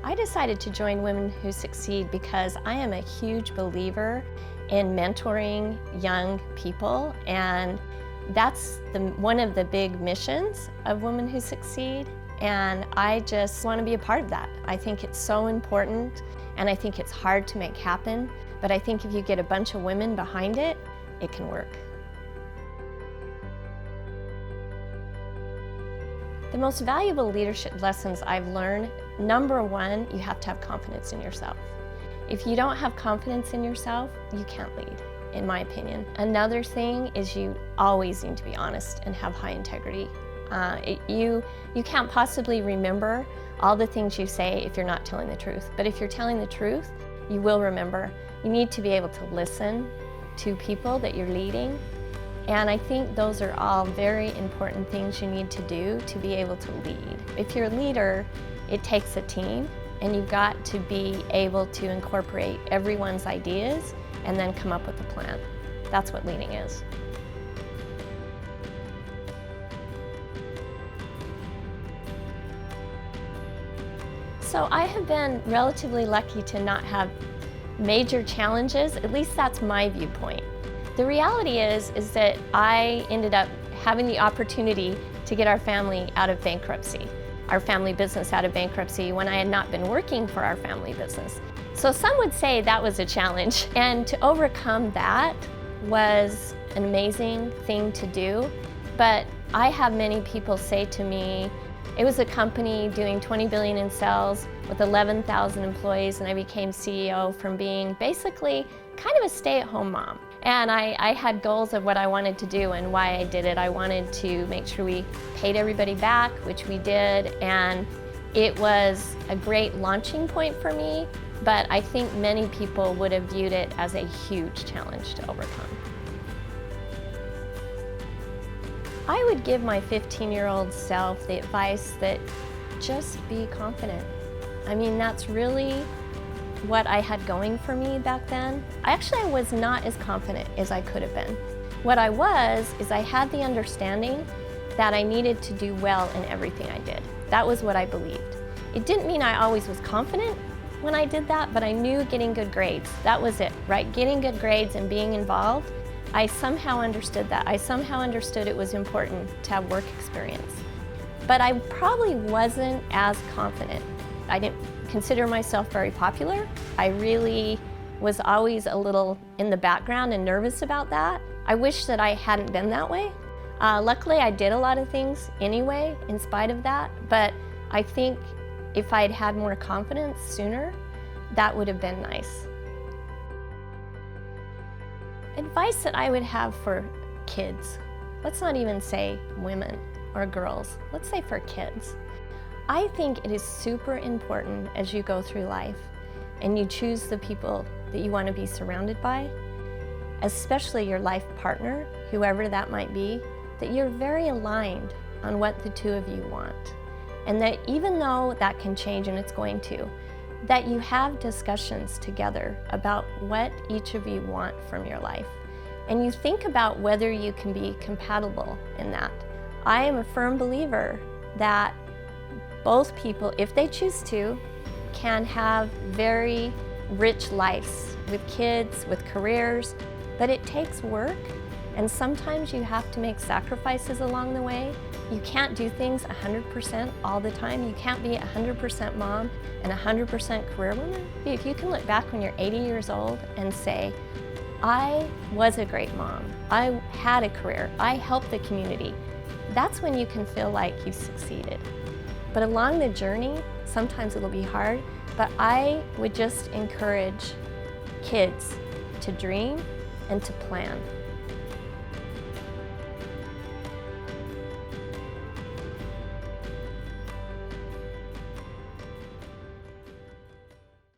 I decided to join Women Who Succeed because I am a huge believer in mentoring young people, and that's one of the big missions of Women Who Succeed, and I just want to be a part of that. I think it's so important, and I think it's hard to make happen, but I think if you get a bunch of women behind it, it can work. The most valuable leadership lessons I've learned, number one, you have to have confidence in yourself. If you don't have confidence in yourself, you can't lead, in my opinion. Another thing is you always need to be honest and have high integrity. You can't possibly remember all the things you say if you're not telling the truth. But if you're telling the truth, you will remember. You need to be able to listen to people that you're leading. And I think those are all very important things you need to do to be able to lead. If you're a leader, it takes a team, and you've got to be able to incorporate everyone's ideas and then come up with a plan. That's what leading is. So I have been relatively lucky to not have major challenges, at least that's my viewpoint. The reality is that I ended up having the opportunity to get our family out of bankruptcy, our family business out of bankruptcy, when I had not been working for our family business. So some would say that was a challenge, and to overcome that was an amazing thing to do. But I have many people say to me, it was a company doing $20 billion in sales with 11,000 employees, and I became CEO from being basically kind of a stay-at-home mom. And I had goals of what I wanted to do and why I did it. I wanted to make sure we paid everybody back, which we did, and it was a great launching point for me, but I think many people would have viewed it as a huge challenge to overcome. I would give my 15-year-old self the advice that just be confident. I mean, that's really what I had going for me back then. I was not as confident as I could have been. What I was is I had the understanding that I needed to do well in everything I did. That was what I believed. It didn't mean I always was confident when I did that, but I knew getting good grades, that was it, right? Getting good grades and being involved, I somehow understood that. I somehow understood it was important to have work experience. But I probably wasn't as confident. I didn't consider myself very popular. I really was always a little in the background and nervous about that. I wish that I hadn't been that way. Luckily, I did a lot of things anyway, in spite of that, but I think if I'd had more confidence sooner, that would have been nice. Advice that I would have for kids, let's not even say women or girls, let's say for kids. I think it is super important as you go through life and you choose the people that you want to be surrounded by, especially your life partner, whoever that might be, that you're very aligned on what the two of you want. And that even though that can change, and it's going to, that you have discussions together about what each of you want from your life. And you think about whether you can be compatible in that. I am a firm believer that both people, if they choose to, can have very rich lives with kids, with careers, but it takes work, and sometimes you have to make sacrifices along the way. You can't do things 100% all the time. You can't be 100% mom and 100% career woman. If you can look back when you're 80 years old and say, I was a great mom, I had a career, I helped the community, that's when you can feel like you've succeeded. But along the journey, sometimes it'll be hard, but I would just encourage kids to dream and to plan.